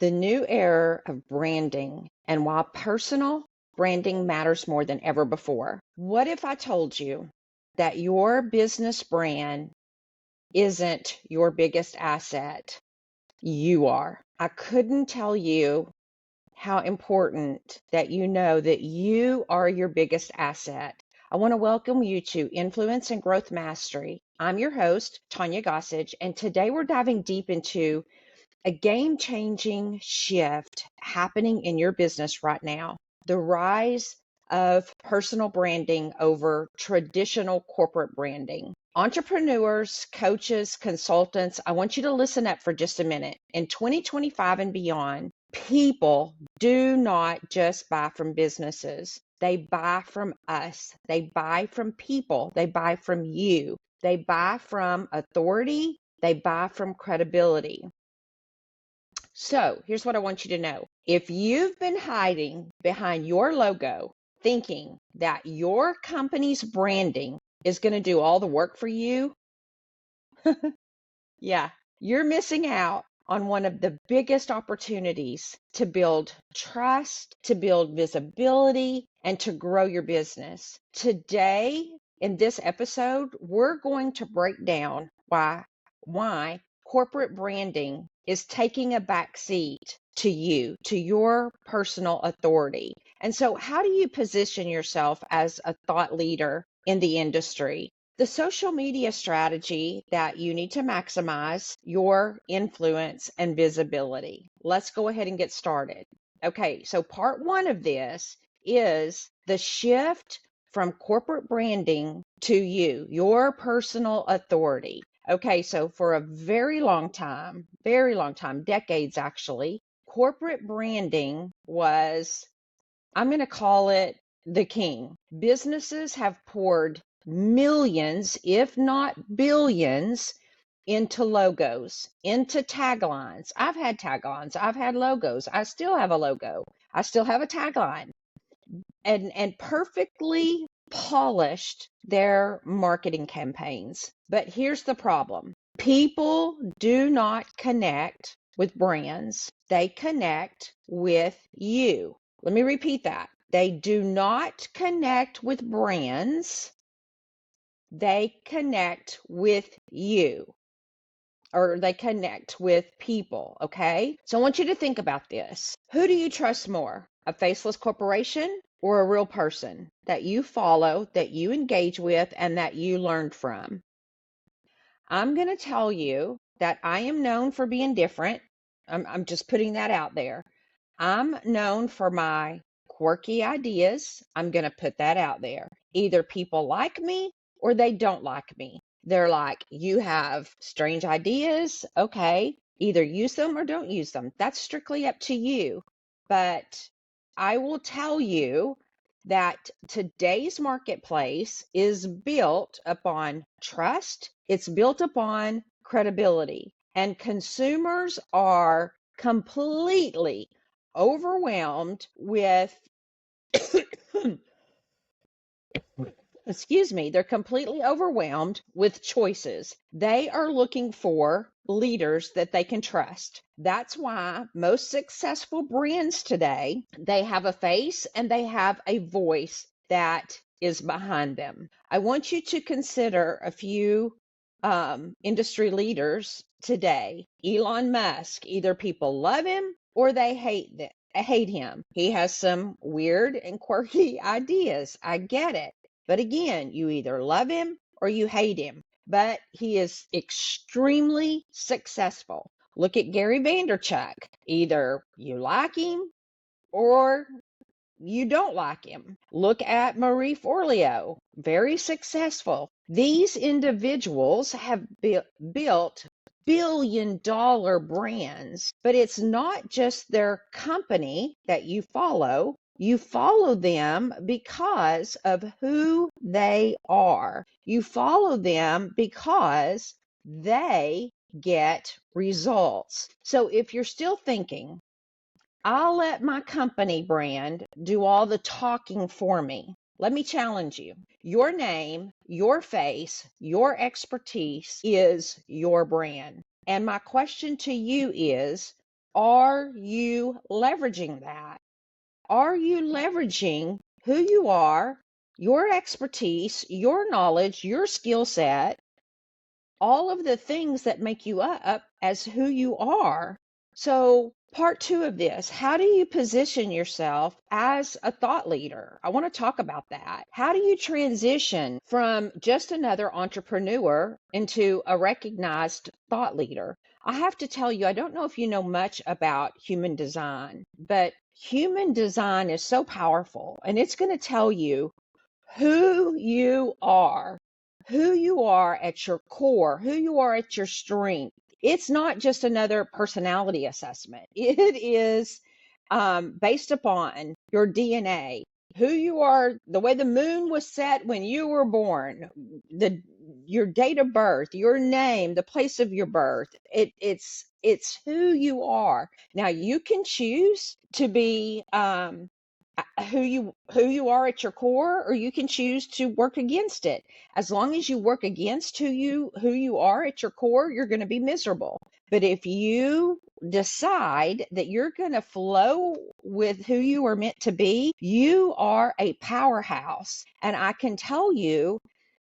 the new era of branding and why personal branding matters more than ever before. What if I told you that your business brand isn't your biggest asset? You are. I couldn't tell you how important that you know that you are your biggest asset. I want to welcome you to Influence and Growth Mastery. I'm your host, Tanya Gossage, and today we're diving deep into a game-changing shift happening in your business right now. The rise of personal branding over traditional corporate branding. Entrepreneurs, coaches, consultants, I want you to listen up for just a minute. In 2025 and beyond, people do not just buy from businesses. They buy from us. They buy from people. They buy from you. They buy from authority. They buy from credibility. So here's what I want you to know. If you've been hiding behind your logo, thinking that your company's branding is going to do all the work for you, yeah, you're missing out on one of the biggest opportunities to build trust, to build visibility, and to grow your business. Today, in this episode, we're going to break down why corporate branding is taking a back seat to you, to your personal authority. And so, how do you position yourself as a thought leader in the industry? The social media strategy that you need to maximize your influence and visibility. Let's go ahead and get started. Okay, so part one of this is the shift from corporate branding to you, your personal authority. Okay, so for a very long time, decades actually, corporate branding was, I'm going to call it the king. Businesses have poured millions, if not billions, into logos, into taglines. I've had taglines, I've had logos, I still have a logo, I still have a tagline, and perfectly polished their marketing campaigns. But here's the problem. People do not connect with brands, they connect with you. Let me repeat that. They do not connect with brands, they connect with you, or they connect with people, okay? So I want you to think about this. Who do you trust more? A faceless corporation or a real person that you follow, that you engage with, and that you learned from? I'm going to tell you that I am known for being different. I'm just putting that out there. I'm known for my quirky ideas. I'm going to put that out there. Either people like me or they don't like me. They're like, you have strange ideas. Okay, either use them or don't use them. That's strictly up to you. But I will tell you that today's marketplace is built upon trust. It's built upon credibility. And consumers are completely overwhelmed with excuse me, they're completely overwhelmed with choices. They are looking for leaders that they can trust. That's why most successful brands today, they have a face and they have a voice that is behind them. I want you to consider a few industry leaders today. Elon Musk, either people love him or they hate him. He has some weird and quirky ideas. I get it. But again, you either love him or you hate him. But he is extremely successful. Look at Gary Vaynerchuk. Either you like him or you don't like him. Look at Marie Forleo, very successful. These individuals have built billion-dollar brands, but it's not just their company that you follow. You follow them because of who they are. You follow them because they get results. So if you're still thinking, I'll let my company brand do all the talking for me, let me challenge you. Your name, your face, your expertise is your brand. And my question to you is, Are you leveraging that? Are you leveraging who you are, your expertise, your knowledge, your skill set, all of the things that make you up as who you are? So, part two of this, how do you position yourself as a thought leader? I want to talk about that. How do you transition from just another entrepreneur into a recognized thought leader? I have to tell you, I don't know if you know much about human design, but human design is so powerful, and it's going to tell you who you are at your core, who you are at your strength. It's not just another personality assessment. It is based upon your DNA, who you are, the way the moon was set when you were born, the your date of birth, your name, the place of your birth. It's who you are. Now you can choose to be who you are at your core, or you can choose to work against it. As long as you work against who you are at your core, you're going to be miserable. But if you decide that you're going to flow with who you are meant to be, you are a powerhouse. And I can tell you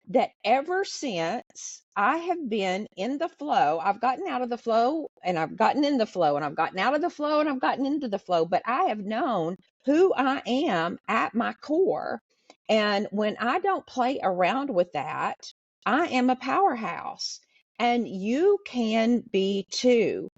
that ever since I have been in the flow, I've gotten out of the flow and I've gotten in the flow and I've gotten out of the flow and I've gotten into the flow, but I have known who I am at my core. And when I don't play around with that, I am a powerhouse. And you can be too.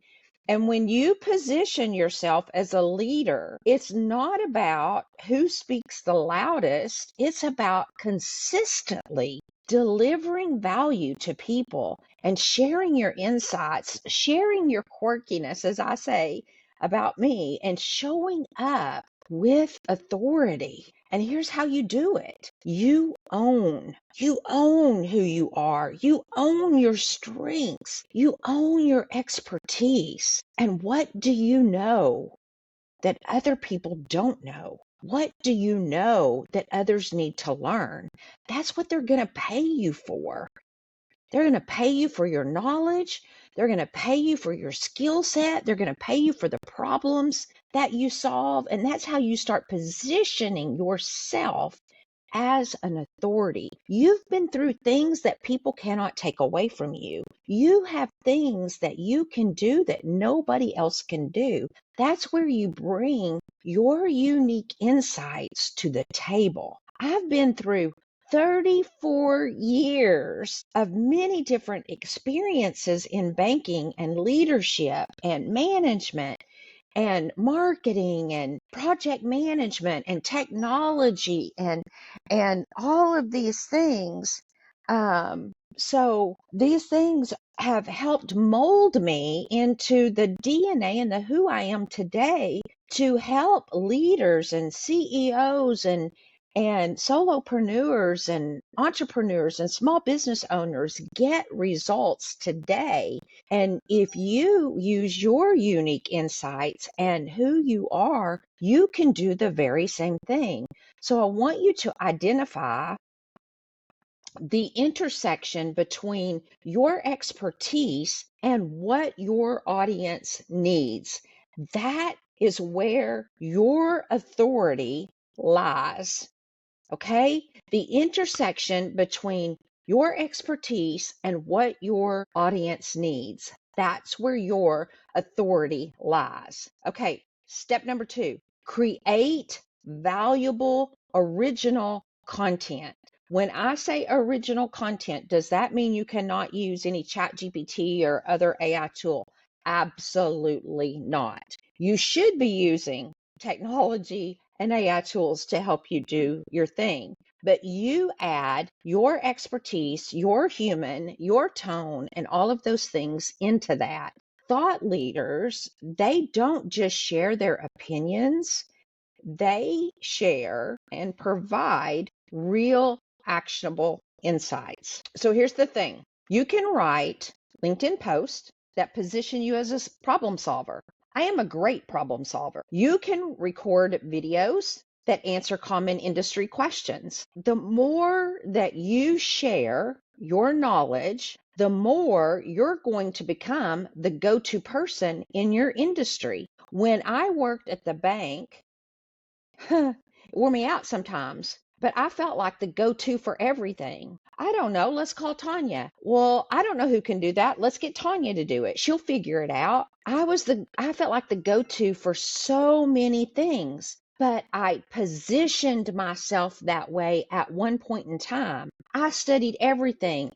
And when you position yourself as a leader, it's not about who speaks the loudest. It's about consistently delivering value to people and sharing your insights, sharing your quirkiness, as I say about me, and showing up with authority. And here's how you do it. You own who you are. You own your strengths. You own your expertise. And what do you know that other people don't know? What do you know that others need to learn? That's what they're going to pay you for. They're going to pay you for your knowledge. They're going to pay you for your skill set. They're going to pay you for the problems that you solve. And that's how you start positioning yourself as an authority. You've been through things that people cannot take away from you. You have things that you can do that nobody else can do. That's where you bring your unique insights to the table. I've been through 34 years of many different experiences in banking and leadership and management and marketing and project management and technology and all of these things. So these things have helped mold me into the DNA and the who I am today to help leaders and CEOs and solopreneurs and entrepreneurs and small business owners get results today. And if you use your unique insights and who you are, you can do the very same thing. So I want you to identify the intersection between your expertise and what your audience needs. That is where your authority lies. Okay? The intersection between your expertise and what your audience needs. That's where your authority lies. Okay, step number 2, create valuable original content. When I say original content, does that mean you cannot use any chat GPT or other AI tool? Absolutely not. You should be using technology and AI tools to help you do your thing. But you add your expertise, your human, your tone, and all of those things into that. Thought leaders, they don't just share their opinions, they share and provide real actionable insights. So here's the thing. You can write LinkedIn posts that position you as a problem solver. I am a great problem solver. You can record videos that answer common industry questions. The more that you share your knowledge, the more you're going to become the go-to person in your industry. When I worked at the bank, it wore me out sometimes, but I felt like the go-to for everything. I don't know. Let's call Tanya. Well, I don't know who can do that. Let's get Tanya to do it. She'll figure it out. I felt like the go-to for so many things, but I positioned myself that way at one point in time. I studied everything.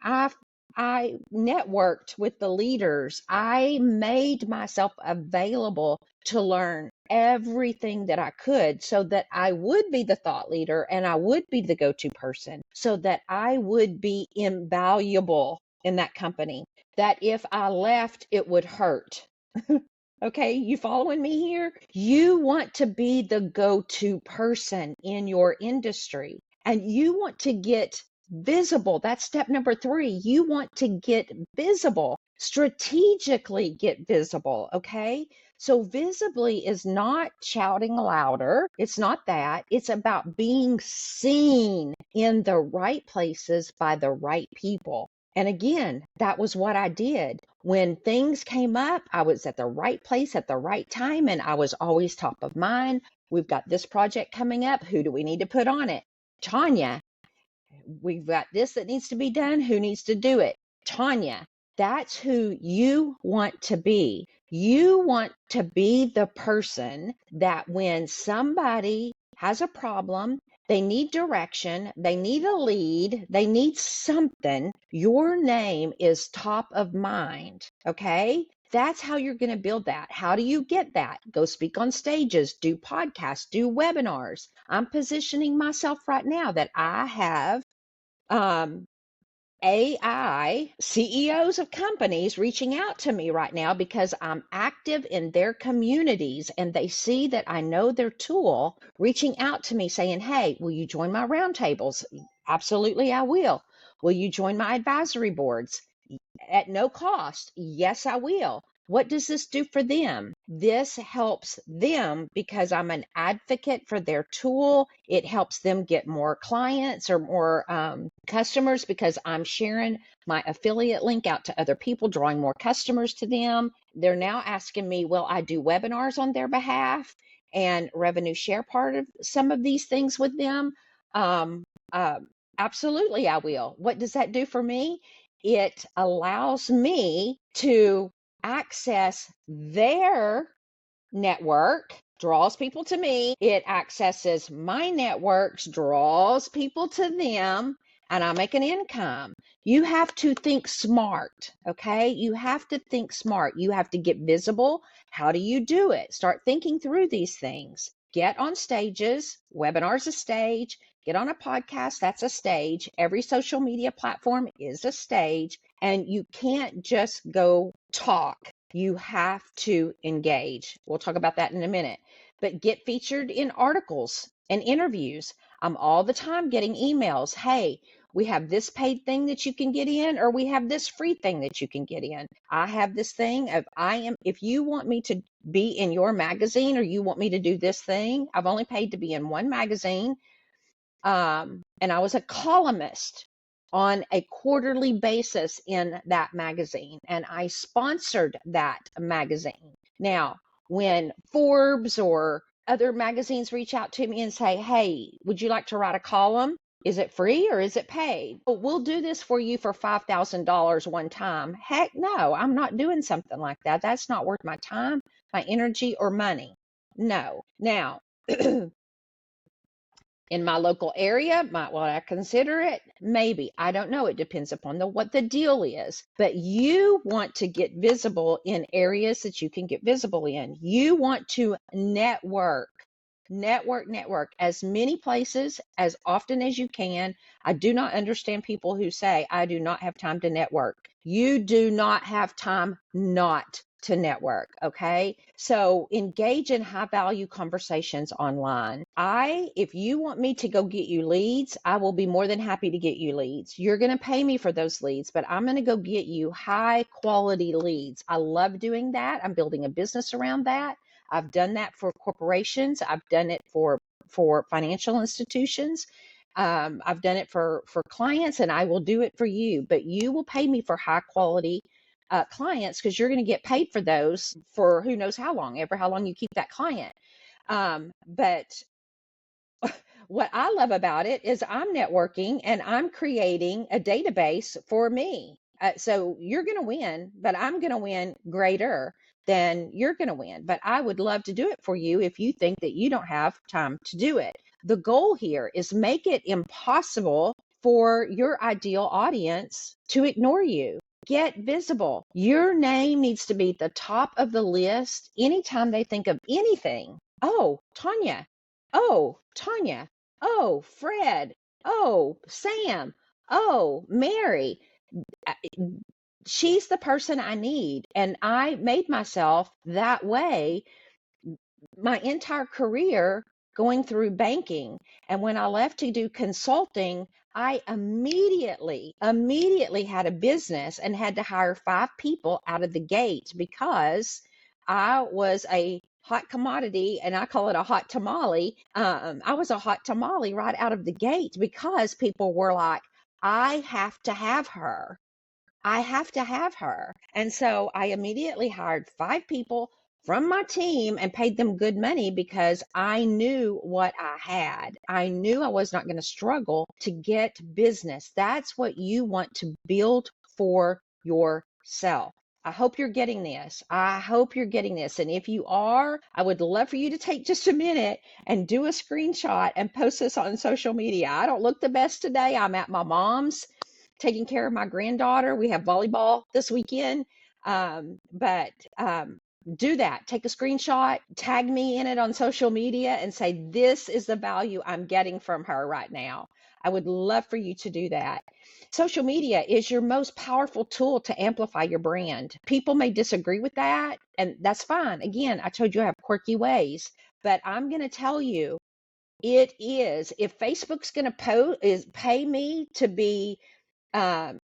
I networked with the leaders. I made myself available to learn everything that I could so that I would be the thought leader and I would be the go-to person so that I would be invaluable in that company, that if I left, it would hurt. Okay, you following me here? You want to be the go-to person in your industry and you want to get visible. That's step number 3. You want to get visible, strategically get visible. Okay. So visibly is not shouting louder. It's not that. It's about being seen in the right places by the right people. And again, that was what I did. When things came up, I was at the right place at the right time, and I was always top of mind. We've got this project coming up. Who do we need to put on it? Tanya. We've got this that needs to be done. Who needs to do it? Tanya. That's who you want to be. You want to be the person that when somebody has a problem, they need direction, they need a lead, they need something, your name is top of mind. Okay? That's how you're going to build that. How do you get that? Go speak on stages, do podcasts, do webinars. I'm positioning myself right now that I have um, AI CEOs of companies reaching out to me right now because I'm active in their communities and they see that I know their tool, reaching out to me saying, hey, will you join my roundtables? Absolutely, I will. Will you join my advisory boards? At no cost. Yes, I will. What does this do for them? This helps them because I'm an advocate for their tool. It helps them get more clients or more customers because I'm sharing my affiliate link out to other people, drawing more customers to them. They're now asking me, will I do webinars on their behalf and revenue share part of some of these things with them? Um, uh, Absolutely, I will. What does that do for me? It allows me to access their network, draws people to me. It accesses my networks, draws people to them, and I make an income. You have to think smart, okay? You have to think smart. You have to get visible. How do you do it? Start thinking through these things. Get on stages. Webinars a stage. Get on a podcast. That's a stage. Every social media platform is a stage. And you can't just go talk. You have to engage. We'll talk about that in a minute. But get featured in articles and interviews. I'm all the time getting emails. Hey, we have this paid thing that you can get in, or we have this free thing that you can get in. I have this thing of if you want me to be in your magazine or you want me to do this thing, I've only paid to be in one magazine. And I was a columnist on a quarterly basis in that magazine, and I sponsored that magazine. Now, when Forbes or other magazines reach out to me and say, hey, would you like to write a column? Is it free or is it paid? Oh, we'll do this for you for $5,000 one time. Heck no, I'm not doing something like that. That's not worth my time, my energy, or money. No. Now, in my local area, might what I consider it? Maybe. I don't know. It depends upon what the deal is. But you want to get visible in areas that you can get visible in. You want to network, network as many places as often as you can. I do not understand people who say, I do not have time to network. You do not have time not to network. Okay. So engage in high value conversations online. If you want me to go get you leads, I will be more than happy to get you leads. You're going to pay me for those leads, but I'm going to go get you high quality leads. I love doing that. I'm building a business around that. I've done that for corporations. I've done it for financial institutions. I've done it for clients, and I will do it for you, but you will pay me for high quality clients, because you're going to get paid for those for who knows how long, ever how long you keep that client. But what I love about it is I'm networking and I'm creating a database for me. So you're going to win, but I'm going to win greater than you're going to win. But I would love to do it for you if you think that you don't have time to do it. The goal here is make it impossible for your ideal audience to ignore you. Get visible. Your name needs to be at the top of the list anytime they think of anything. Oh, Tanya. Oh, Tanya. Oh, Fred. Oh, Sam. Oh, Mary. Uh, She's the person I need. And I made myself that way my entire career going through banking. And when I left to do consulting, I immediately had a business and had to hire 5 people out of the gate, because I was a hot commodity, and I call it a hot tamale. I was a hot tamale right out of the gate, because people were like, I have to have her. I have to have her. And so I immediately hired 5 people from my team and paid them good money, because I knew what I had. I knew I was not going to struggle to get business. That's what you want to build for yourself. I hope you're getting this. I hope you're getting this. And if you are, I would love for you to take just a minute and do a screenshot and post this on social media. I don't look the best today. I'm at my mom's taking care of my granddaughter. We have volleyball this weekend. But do that. Take a screenshot, tag me in it on social media, and say, this is the value I'm getting from her right now. I would love for you to do that. Social media is your most powerful tool to amplify your brand. People may disagree with that, and that's fine. Again, I told you I have quirky ways, but I'm going to tell you, it is. If Facebook's going to pay me to be um,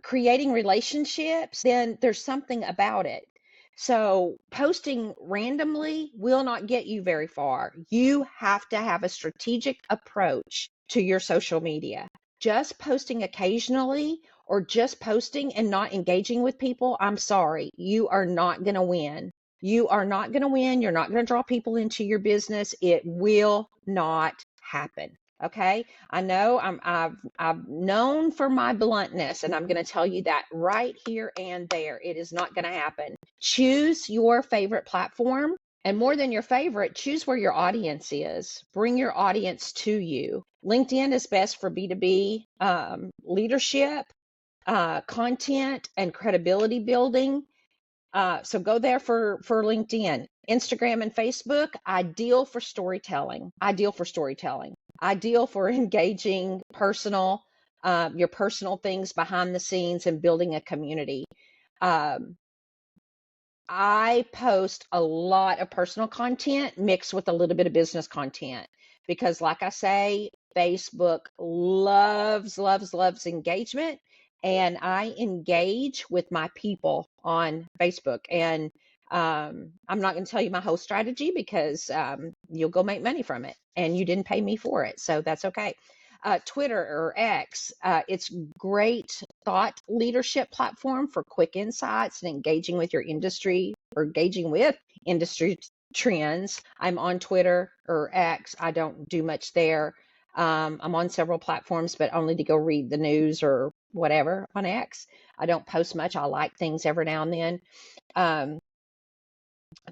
creating relationships, then there's something about it. So posting randomly will not get you very far. You have to have a strategic approach to your social media. Just posting occasionally, or just posting and not engaging with people, I'm sorry, you are not going to win. You are not going to win. You're not going to draw people into your business. It will not happen. Okay. I know I've known for my bluntness, and I'm going to tell you that right here and there. It is not going to happen. Choose your favorite platform, and more than your favorite, choose where your audience is. Bring your audience to you. LinkedIn is best for B2B leadership, content, and credibility building. So go there for LinkedIn. Instagram and Facebook, ideal for storytelling. Ideal for engaging your personal things behind the scenes and building a community. Um, I post a lot of personal content mixed with a little bit of business content, because, like I say, Facebook loves engagement, and I engage with my people on Facebook. And I'm not going to tell you my whole strategy, because you'll go make money from it, and you didn't pay me for it, so that's okay. Twitter or X, it's great thought leadership platform for quick insights and engaging with your industry, or engaging with industry trends. I'm on Twitter or X. I don't do much there. I'm on several platforms, but only to go read the news or whatever on X. I don't post much. I like things every now and then.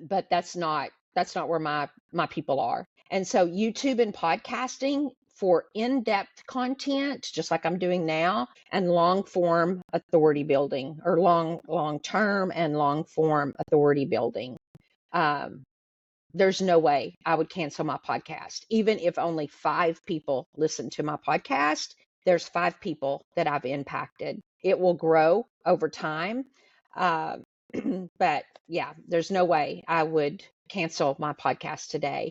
But that's not where my people are. And so YouTube and podcasting for in-depth content, just like I'm doing now, and long-form authority building, or long-term and long-form authority building. There's no way I would cancel my podcast. Even if only 5 people listen to my podcast, there's 5 people that I've impacted. It will grow over time. Uh, but yeah, there's no way I would cancel my podcast today.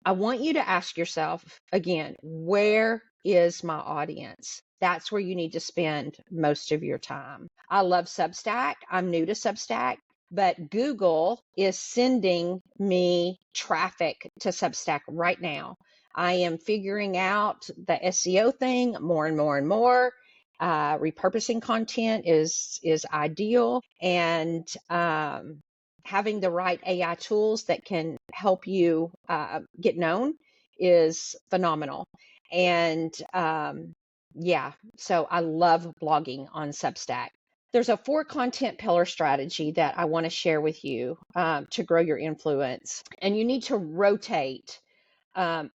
I want you to ask yourself again, where is my audience? That's where you need to spend most of your time. I love Substack. I'm new to Substack, but Google is sending me traffic to Substack right now. I am figuring out the SEO thing more and more and more. Repurposing content is ideal, and having the right AI tools that can help you get known is phenomenal. And yeah, so I love blogging on Substack. There's a 4 content pillar strategy that I want to share with you to grow your influence. And you need to rotate, um,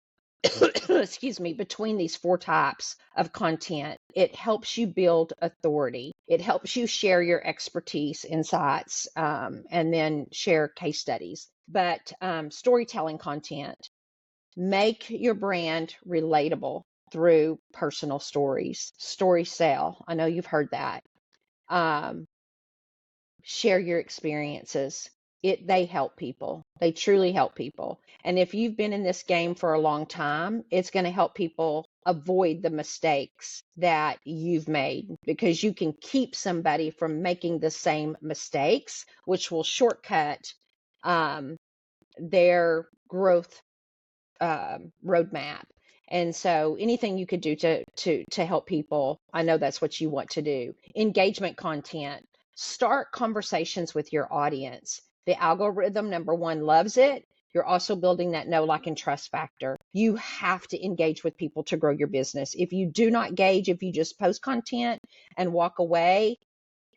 excuse me, between these 4 types of content. It helps you build authority. It helps you share your expertise, insights, and then share case studies. But storytelling content, make your brand relatable through personal stories. Stories sell. I know you've heard that. Um, Share your experiences. They help people. They truly help people. And if you've been in this game for a long time, it's going to help people avoid the mistakes that you've made, because you can keep somebody from making the same mistakes, which will shortcut their growth roadmap. And so anything you could do to help people, I know that's what you want to do. Engagement content. Start conversations with your audience. The algorithm, number one, loves it. You're also building that know, like, and trust factor. You have to engage with people to grow your business. If you do not engage, if you just post content and walk away,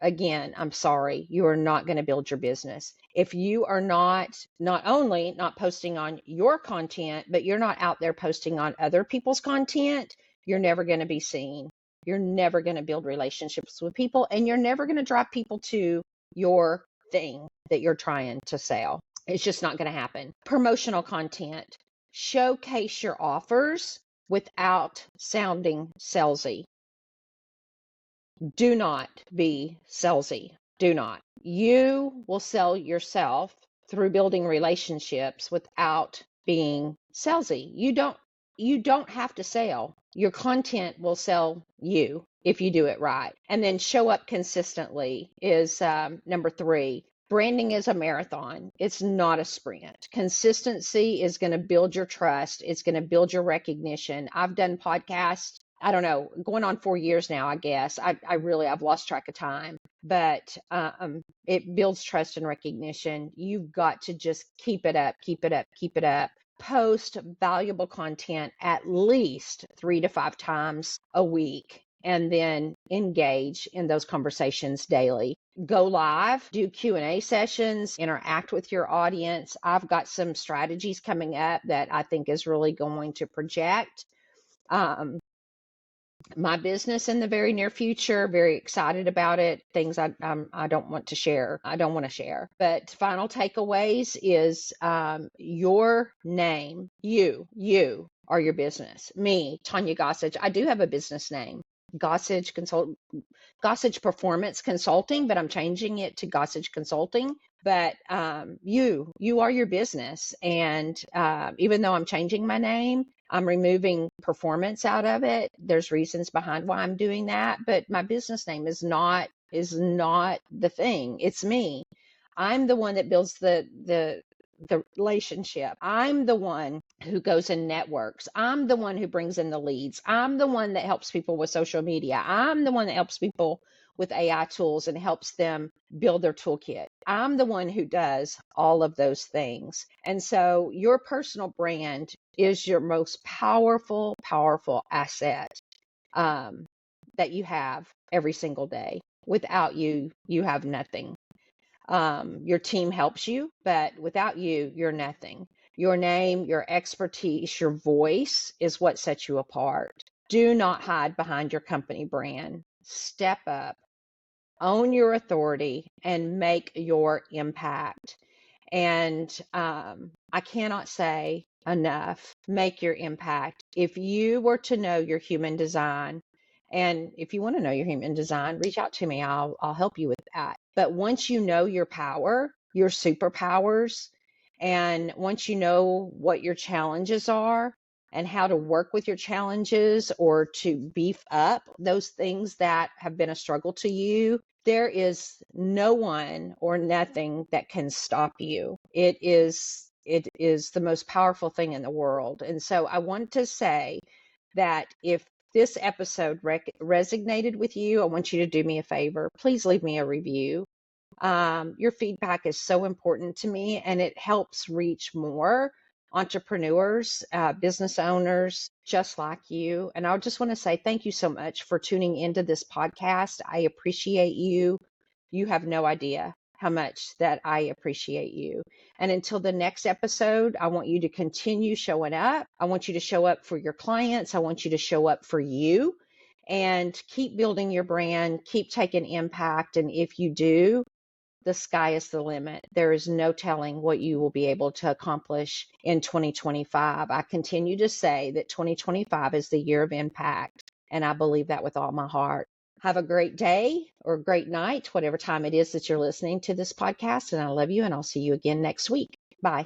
again, I'm sorry, you are not going to build your business. If you are not only not posting on your content, but you're not out there posting on other people's content, you're never going to be seen. You're never going to build relationships with people, and you're never going to drive people to your thing that you're trying to sell. It's just not going to happen. Promotional content. Showcase your offers without sounding salesy. Do not be salesy. Do not. You will sell yourself through building relationships without being salesy. You don't have to sell. Your content will sell you if you do it right. And then show up consistently is number 3. Branding is a marathon. It's not a sprint. Consistency is going to build your trust. It's going to build your recognition. I've done podcasts, I don't know, going on 4 years now, I guess. I've lost track of time, but it builds trust and recognition. You've got to just keep it up, keep it up, keep it up. Post valuable content at least 3 to 5 times a week, and then engage in those conversations daily. Go live, do Q&A sessions, interact with your audience. I've got some strategies coming up that I think is really going to project my business in the very near future. Very excited about it. Things I don't want to share. I don't want to share. But final takeaways is your name. You are your business. Me, Tanya Gossage. I do have a business name. Gossage Performance Consulting, but I'm changing it to Gossage Consulting. But you are your business, and even though I'm changing my name, I'm removing performance out of it. There's reasons behind why I'm doing that, but my business name is not the thing. It's me. I'm the one that builds the relationship. I'm the one who goes and networks. I'm the one who brings in the leads. I'm the one that helps people with social media. I'm the one that helps people with AI tools and helps them build their toolkit. I'm the one who does all of those things. And so your personal brand is your most powerful asset that you have every single day. Without you, you have nothing. Your team helps you, but without you, you're nothing. Your name, your expertise, your voice is what sets you apart. Do not hide behind your company brand. Step up, own your authority, and make your impact. And I cannot say enough, make your impact. If you were to know your human design, and if you want to know your human design, reach out to me. I'll help you with that. But once you know your power, your superpowers, and once you know what your challenges are and how to work with your challenges or to beef up those things that have been a struggle to you, there is no one or nothing that can stop you. It is it is the most powerful thing in the world. And so I want to say that if this episode resonated with you, I want you to do me a favor. Please leave me a review. Your feedback is so important to me, and it helps reach more entrepreneurs, business owners just like you. And I just want to say thank you so much for tuning into this podcast. I appreciate you. You have no idea how much that I appreciate you. And until the next episode, I want you to continue showing up. I want you to show up for your clients. I want you to show up for you and keep building your brand, keep taking impact. And if you do, the sky is the limit. There is no telling what you will be able to accomplish in 2025. I continue to say that 2025 is the year of impact, and I believe that with all my heart. Have a great day or great night, whatever time it is that you're listening to this podcast, and I love you, and I'll see you again next week. Bye.